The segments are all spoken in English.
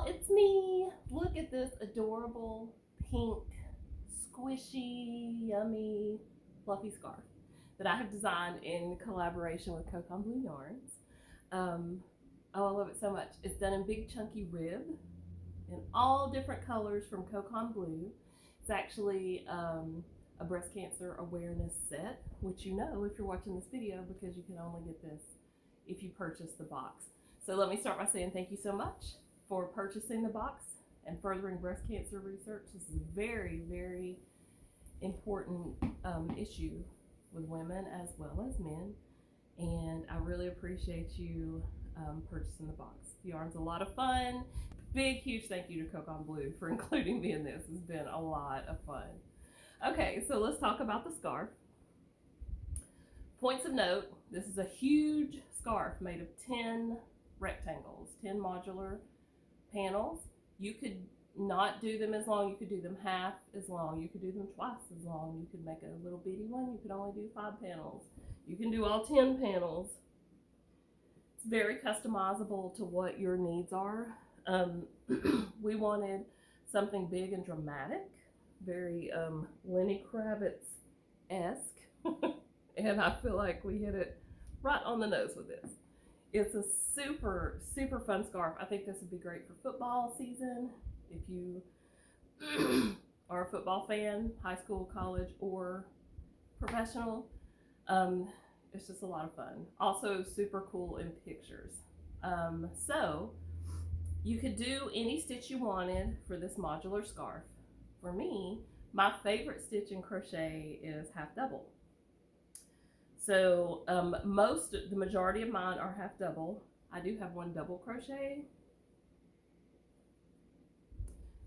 y'all, it's me. Look at this adorable pink, squishy, yummy, fluffy scarf that I have designed in collaboration with Kokon Bleu yarns. Oh, I love it so much. It's done in big chunky rib in all different colors from Kokon Bleu. It's actually a breast cancer awareness set, which you know if you're watching this video because you can only get this if you purchase the box. So let me start by saying thank you so much for purchasing the box and furthering breast cancer research. This is a very, very important issue with women as well as men, and I really appreciate you purchasing the box. The yarn's a lot of fun. Big, huge thank you to Kokon Bleu for including me in this. It's been a lot of fun. Okay, so let's talk about the scarf. Points of note, this is a huge scarf made of 10 rectangles, 10 modular panels. You could not do them as long, you could do them half as long, you could do them twice as long, you could make a little bitty one, you could only do 5 panels, you can do all 10 panels. It's very customizable to what your needs are. We wanted something big and dramatic, very Lenny Kravitz-esque, and I feel like we hit it right on the nose with this. It's a super, super fun scarf. I think this would be great for football season. If you are a football fan, high school, college, or professional, it's just a lot of fun. Also super cool in pictures. So you could do any stitch you wanted for this modular scarf. For me, my favorite stitch in crochet is half double. So the majority of mine are half double. I do have one double crochet.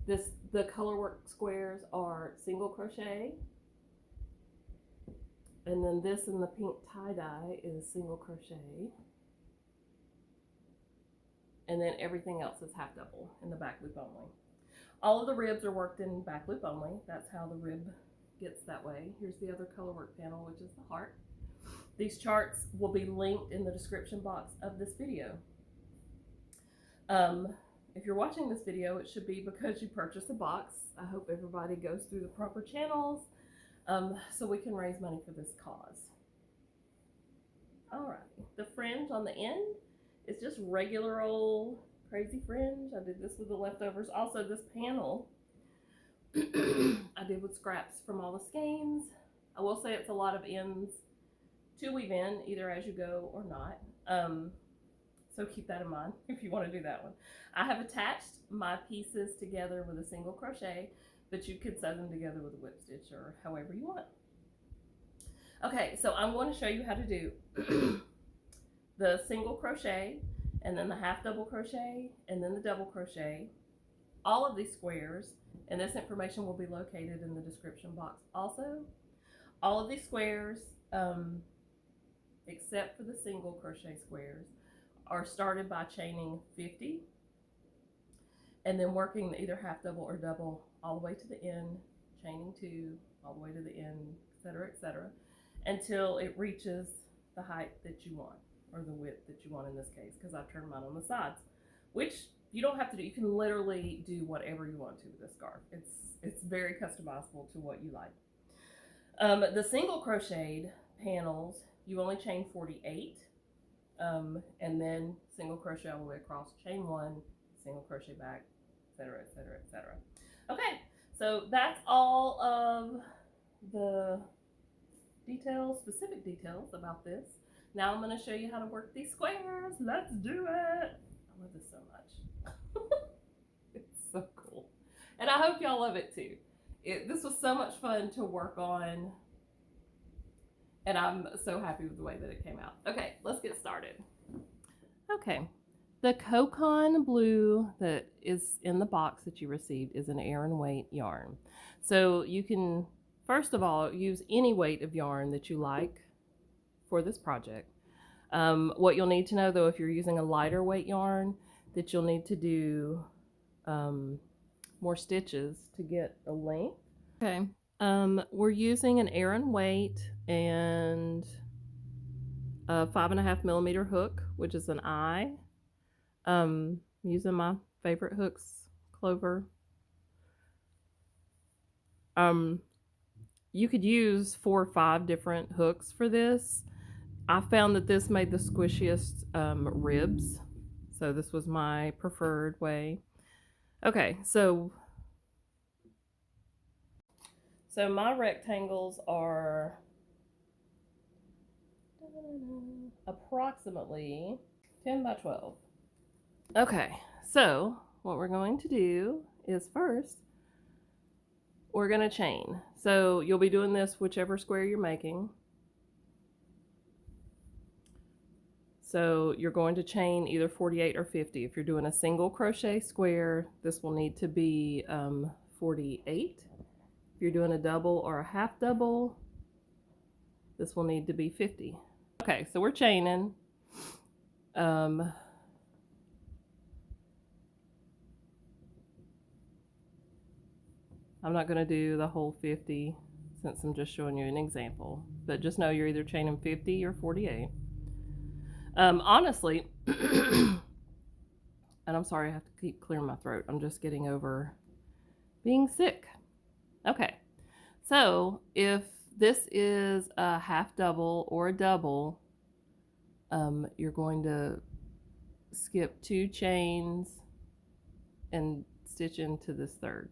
The color work squares are single crochet. And then this in the pink tie-dye is single crochet. And then everything else is half double in the back loop only. All of the ribs are worked in back loop only. That's how the rib gets that way. Here's the other color work panel, which is the heart. These charts will be linked in the description box of this video. If you're watching this video, it should be because you purchased a box. I hope everybody goes through the proper channels so we can raise money for this cause. All right, the fringe on the end is just regular old crazy fringe. I did this with the leftovers. Also, this panel I did with scraps from all the skeins. I will say it's a lot of ends to weave in, either as you go or not. So keep that in mind if you want to do that one. I have attached my pieces together with a single crochet, but you could sew them together with a whip stitch or however you want. Okay, so I'm going to show you how to do the single crochet, and then the half double crochet, and then the double crochet. All of these squares, and this information will be located in the description box also. All of these squares, except for the single crochet squares, are started by chaining 50 and then working either half double or double all the way to the end, chaining 2 all the way to the end, etc., until it reaches the height that you want, or the width that you want in this case, because I've turned mine on the sides, which you don't have to do. You can literally do whatever you want to with this scarf. It's very customizable to what you like. The single crocheted panels, you only chain 48, and then single crochet all the way across, chain 1, single crochet back, etc., etc. Okay, so that's all of the details, specific details about this. Now I'm going to show you how to work these squares. Let's do it. I love this so much. It's so cool. And I hope y'all love it too. This was so much fun to work on, and I'm so happy with the way that it came out. Okay, let's get started. Okay, the Kokon Bleu that is in the box that you received is an Aran weight yarn. So you can, first of all, use any weight of yarn that you like for this project. What you'll need to know, though, if you're using a lighter weight yarn, that you'll need to do more stitches to get a length. Okay, we're using an Aran weight and a 5.5 millimeter hook, which is an eye. Using my favorite hooks, Clover. You could use 4 or 5 different hooks for this. I found that this made the squishiest ribs, so this was my preferred way. Okay, so my rectangles are approximately 10 by 12. Okay, so what we're going to do is first we're going to chain. So you'll be doing this whichever square you're making. So you're going to chain either 48 or 50. If you're doing a single crochet square, this will need to be 48. If you're doing a double or a half double, this will need to be 50. Okay, so we're chaining. I'm not going to do the whole 50 since I'm just showing you an example, but just know you're either chaining 50 or 48. Honestly, and I'm sorry I have to keep clearing my throat. I'm just getting over being sick. Okay, so if this is a half double or a double, you're going to skip 2 chains and stitch into this third.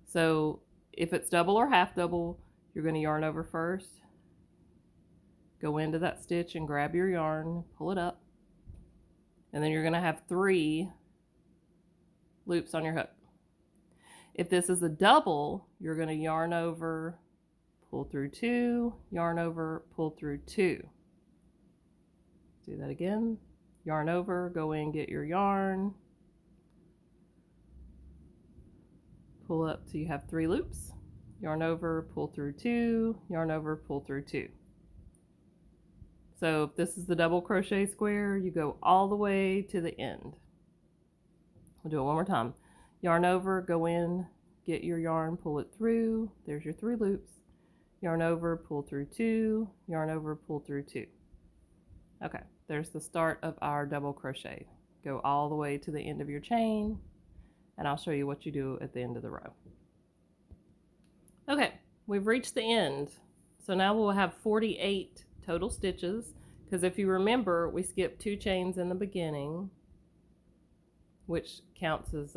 So if it's double or half double, you're going to yarn over first, go into that stitch and grab your yarn, pull it up, and then you're going to have 3 loops on your hook. If this is a double, you're going to yarn over, pull through 2, yarn over, pull through 2. Do that again. Yarn over, go in, get your yarn, pull up till you have 3 loops, yarn over, pull through 2, yarn over, pull through 2. So if this is the double crochet square, you go all the way to the end. We'll do it one more time. Yarn over, go in, get your yarn, pull it through. There's your 3 loops. Yarn over, pull through 2, yarn over, pull through 2. Okay, there's the start of our double crochet. Go all the way to the end of your chain, and I'll show you what you do at the end of the row. Okay, we've reached the end. So now we'll have 48 total stitches, because if you remember, we skipped 2 chains in the beginning, which counts as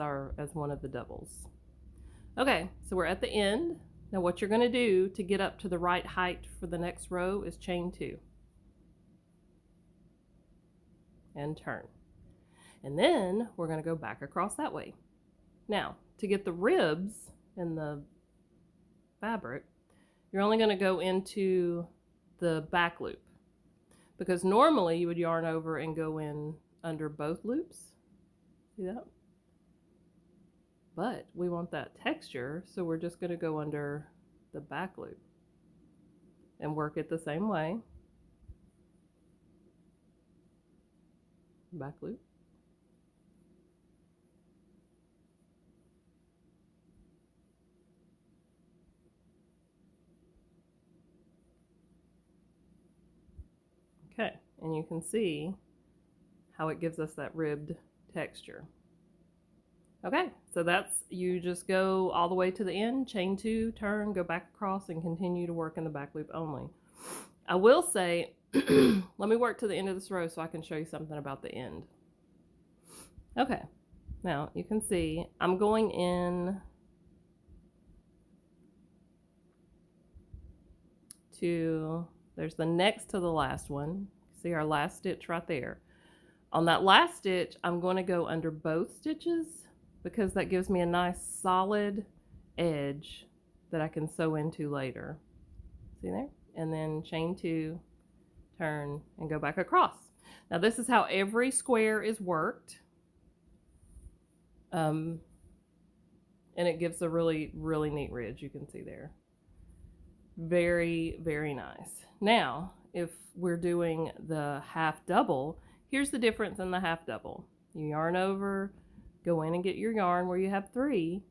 one of the doubles. Okay, so we're at the end. Now what you're going to do to get up to the right height for the next row is chain 2 and turn, and then we're going to go back across that way. Now to get the ribs in the fabric, you're only going to go into the back loop, because normally you would yarn over and go in under both loops. See that? But we want that texture, so we're just going to go under the back loop and work it the same way. Back loop. Okay, and you can see how it gives us that ribbed texture. Okay, so that's, you just go all the way to the end, chain 2, turn, go back across, and continue to work in the back loop only. I will say, let me work to the end of this row so I can show you something about the end. Okay, now you can see I'm going in to, there's the next to the last one. See our last stitch right there. On that last stitch, I'm going to go under both stitches, because that gives me a nice solid edge that I can sew into later. See there? And then chain 2, turn, and go back across. Now this is how every square is worked. And it gives a really, really neat ridge, you can see there. Very, very nice. Now, if we're doing the half double, here's the difference in the half double. You yarn over, go in and get your yarn where you have 3.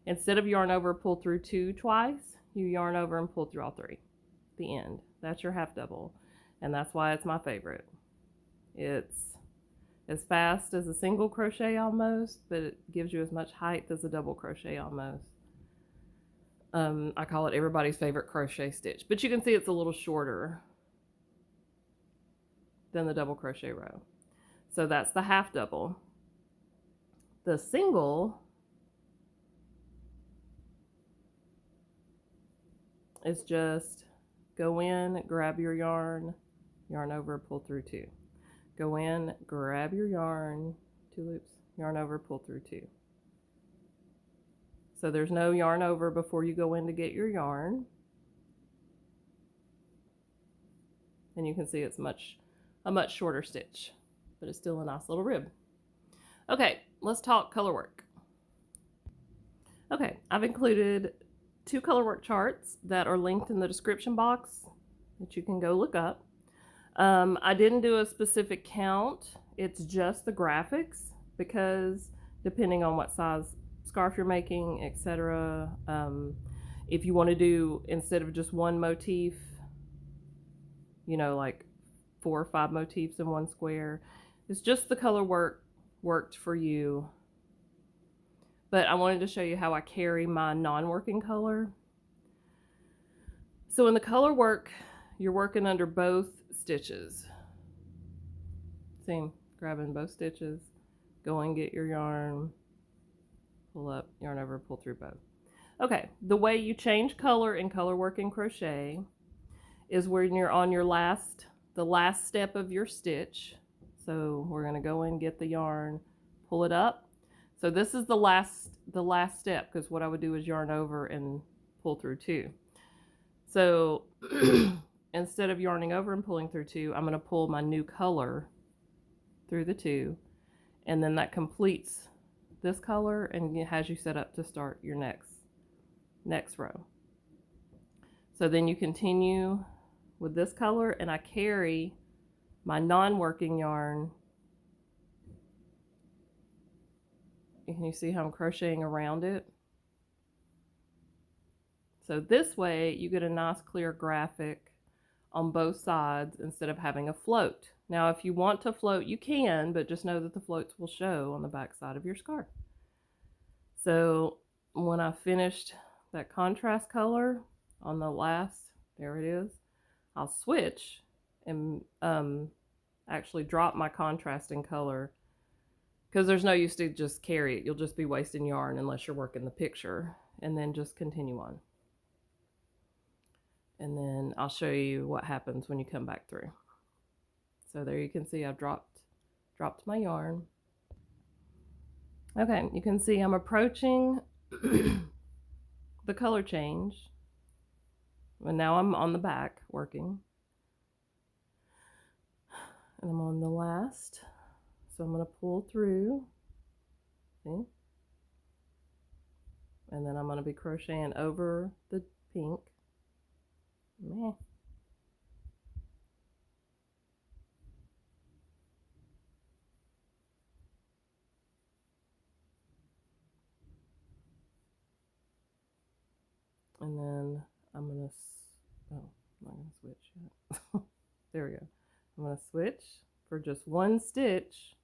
Instead of yarn over, pull through 2 twice, you yarn over and pull through all 3. The end. That's your half double. And that's why it's my favorite. It's as fast as a single crochet almost, but it gives you as much height as a double crochet almost. I call it everybody's favorite crochet stitch, but you can see it's a little shorter than the double crochet row. So that's the half double. The single is just go in, grab your yarn, yarn over, pull through 2. Go in, grab your yarn, 2 loops, yarn over, pull through 2. So there's no yarn over before you go in to get your yarn. And you can see it's a much shorter stitch, but it's still a nice little rib. Okay, let's talk color work. Okay, I've included 2 color work charts that are linked in the description box that you can go look up. I didn't do a specific count. It's just the graphics because depending on what size scarf you're making, etc. If you want to do, instead of just one motif, you know, like 4 or 5 motifs in one square, it's just the color work worked for you. But I wanted to show you how I carry my non-working color. So in the color work, you're working under both stitches. See, grabbing both stitches, go and get your yarn, pull up, yarn over, pull through both. Okay, the way you change color in color work and crochet is when you're on your the last step of your stitch. So we're going to go and get the yarn, pull it up. So this is the last step, because what I would do is yarn over and pull through 2. So instead of yarning over and pulling through 2, I'm going to pull my new color through the 2, and then that completes this color and it has you set up to start your next row. So then you continue with this color, and I carry my non-working yarn. Can you see how I'm crocheting around it? So this way you get a nice clear graphic on both sides instead of having a float. Now if you want to float, you can, but just know that the floats will show on the back side of your scarf. So when I finished that contrast color on the last, there it is, I'll switch and actually drop my contrasting color, because there's no use to just carry it. You'll just be wasting yarn unless you're working the picture, and then just continue on. And then I'll show you what happens when you come back through. So there you can see I've dropped my yarn. Okay, you can see I'm approaching the color change. And now I'm on the back working. And I'm on the last. So I'm going to pull through. See? And then I'm going to be crocheting over the pink. Meh. And then I'm going to, oh, I'm not going to switch yet. There we go. I'm going to switch for just one stitch.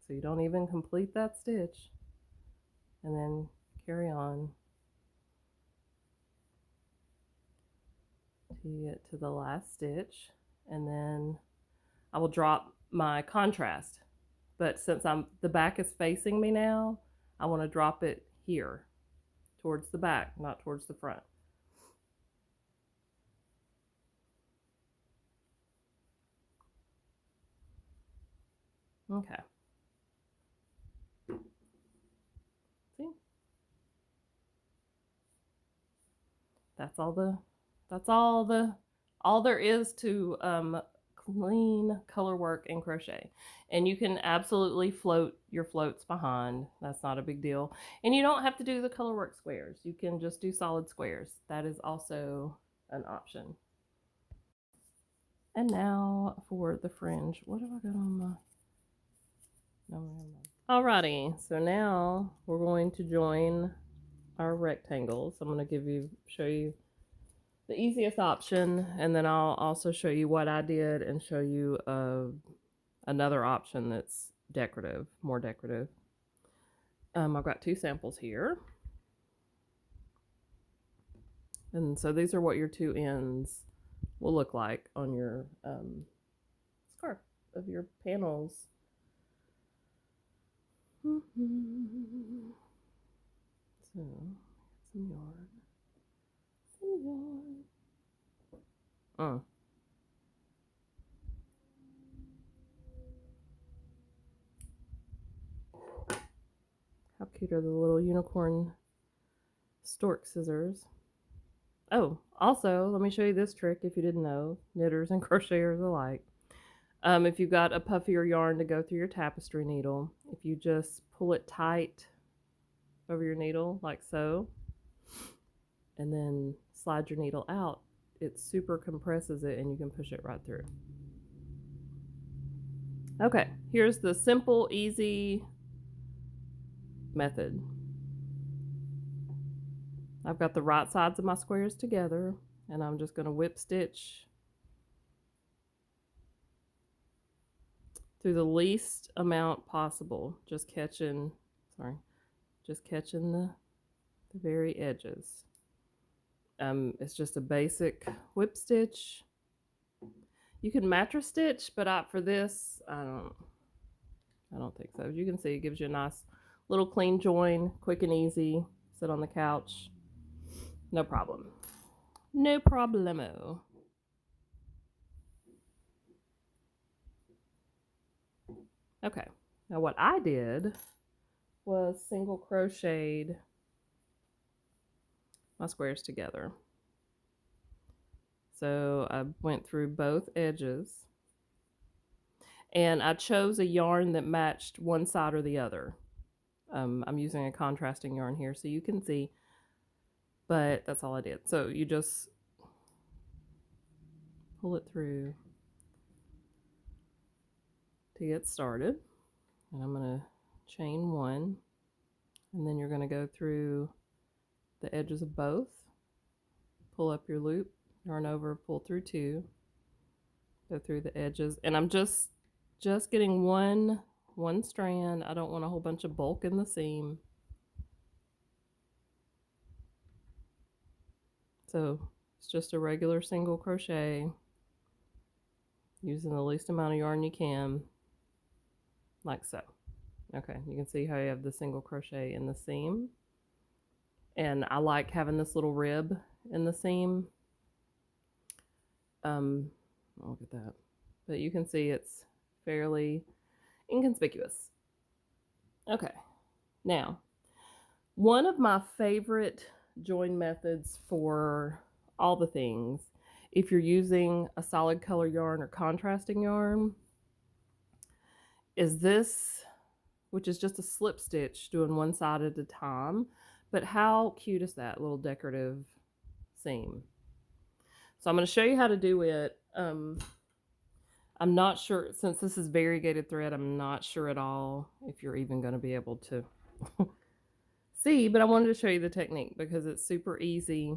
So you don't even complete that stitch. And then carry on to get to the last stitch. And then I will drop my contrast. But since the back is facing me now, I want to drop it here, towards the back, not towards the front. Okay. See? All there is to clean color work and crochet. And you can absolutely float your floats behind. That's not a big deal. And you don't have to do the color work squares. You can just do solid squares. That is also an option. And now for the fringe. What have I got on my... No, never mind. Alrighty, so now we're going to join our rectangles. I'm going to show you the easiest option, and then I'll also show you what I did and show you another option that's decorative, more decorative. I've got 2 samples here. And so these are what your 2 ends will look like on your scarf of your panels. So, some yarn. Some yarn. How cute are the little unicorn stork scissors? Oh, also, let me show you this trick if you didn't know, knitters and crocheters alike. If you've got a puffier yarn to go through your tapestry needle, if you just pull it tight over your needle like so, and then slide your needle out, it super compresses it and you can push it right through. Okay, here's the simple, easy method. I've got the right sides of my squares together, and I'm just going to whip stitch through the least amount possible, just catching the very edges. It's just a basic whip stitch. You can mattress stitch, but for this, I don't think so. As you can see, it gives you a nice little clean join, quick and easy. Sit on the couch, no problem. No problemo. Okay, now what I did was single crocheted my squares together. So I went through both edges, and I chose a yarn that matched one side or the other. I'm using a contrasting yarn here so you can see, but that's all I did. So you just pull it through to get started, and I'm going to chain 1, and then you're going to go through the edges of both, pull up your loop, yarn over, pull through 2, go through the edges, and I'm just getting one strand. I don't want a whole bunch of bulk in the seam. So it's just a regular single crochet using the least amount of yarn you can, like so. Okay, you can see how you have the single crochet in the seam, and I like having this little rib in the seam. Look at that, but you can see it's fairly inconspicuous. Okay, now one of my favorite join methods for all the things, if you're using a solid color yarn or contrasting yarn, is this, which is just a slip stitch doing one side at a time. But how cute is that little decorative seam? So I'm going to show you how to do it. I'm not sure, since this is variegated thread, I'm not sure at all if you're even going to be able to see, but I wanted to show you the technique because it's super easy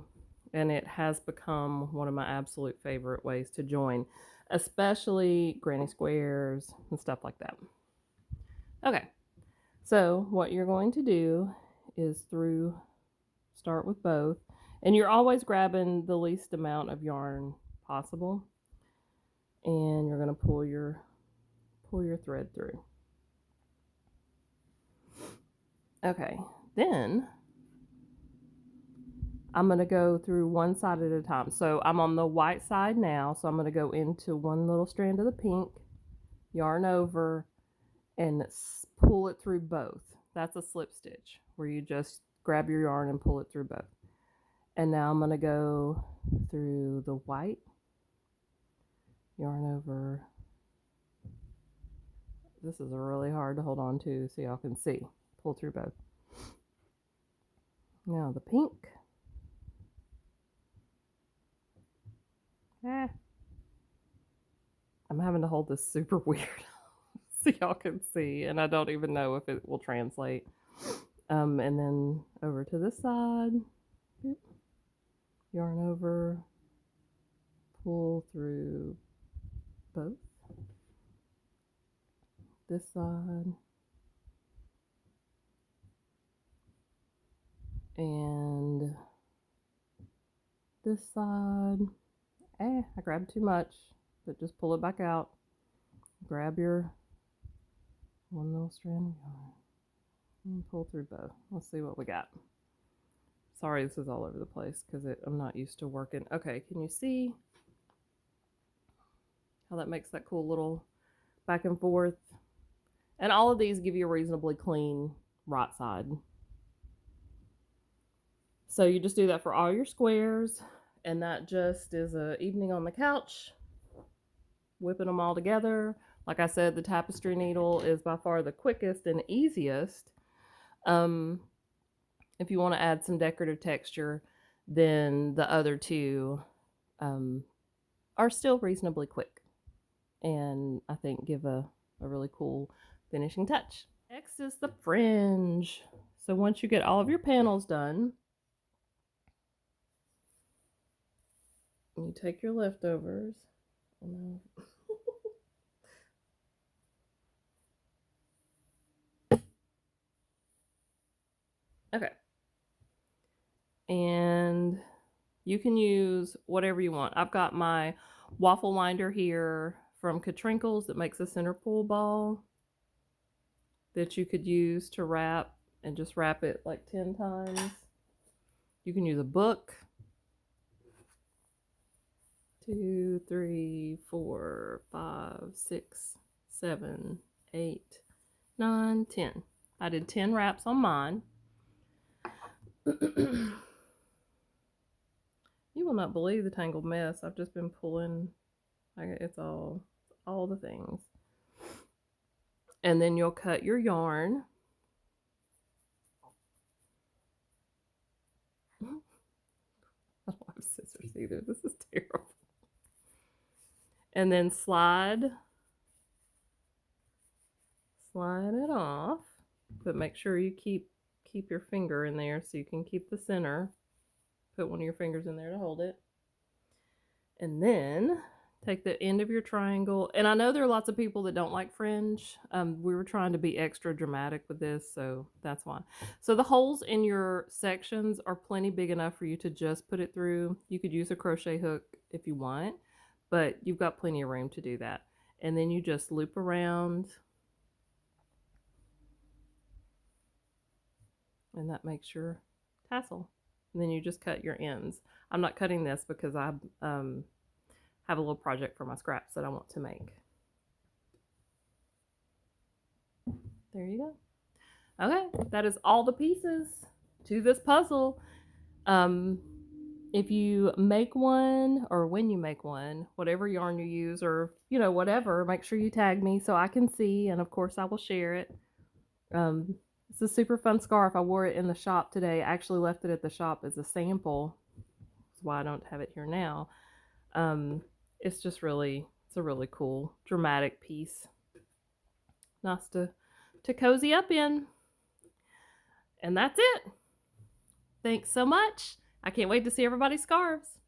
and it has become one of my absolute favorite ways to join, especially granny squares and stuff like that. Okay, so what you're going to do is start with both, and you're always grabbing the least amount of yarn possible, and you're going to pull your thread through. Okay, then I'm going to go through one side at a time. So I'm on the white side now, so I'm going to go into one little strand of the pink, yarn over, and pull it through both. That's a slip stitch where you just grab your yarn and pull it through both. And now I'm going to go through the white, yarn over. This is really hard to hold on to so y'all can see. Pull through both. Now the pink. I'm having to hold this super weird so y'all can see, and I don't even know if it will translate. And then over to this side, yarn over, pull through both. this side. And this side. I grabbed too much, but just pull it back out. Grab your one little strand of yarn and pull through both. Let's see what we got. Sorry, this is all over the place because I'm not used to working. Okay, can you see how that makes that cool little back and forth? And all of these give you a reasonably clean right side. So you just do that for all your squares, and that just is an evening on the couch, whipping them all together. Like I said, the tapestry needle is by far the quickest and easiest. If you want to add some decorative texture, then the other two are still reasonably quick, and I think give a really cool finishing touch. Next is the fringe. So once you get all of your panels done, you take your leftovers. Oh, no. Okay. And you can use whatever you want. I've got my waffle winder here from Katrinkles that makes a center pull ball that you could use to wrap, and just wrap it like 10 times. You can use a book. 2, 3, 4, 5, 6, 7, 8, 9, 10. I did 10 wraps on mine. You will not believe the tangled mess. I've just been pulling. It's all the things. And then you'll cut your yarn. I don't have scissors either. This is terrible. And then slide it off, but make sure you keep your finger in there so you can keep the center. Put one of your fingers in there to hold it. And then take the end of your triangle. And I know there are lots of people that don't like fringe. We were trying to be extra dramatic with this, so that's why. So the holes in your sections are plenty big enough for you to just put it through. You could use a crochet hook if you want, but you've got plenty of room to do that. And then you just loop around. And that makes your tassel. And then you just cut your ends. I'm not cutting this because I have a little project for my scraps that I want to make. There you go. Okay, that is all the pieces to this puzzle. If you make one, or when you make one, whatever yarn you use, or whatever, make sure you tag me so I can see, and of course I will share it. It's a super fun scarf. I wore it in the shop today. I actually left it at the shop as a sample. That's why I don't have it here now. It's just it's a really cool, dramatic piece. Nice to cozy up in. And that's it. Thanks so much. I can't wait to see everybody's scarves.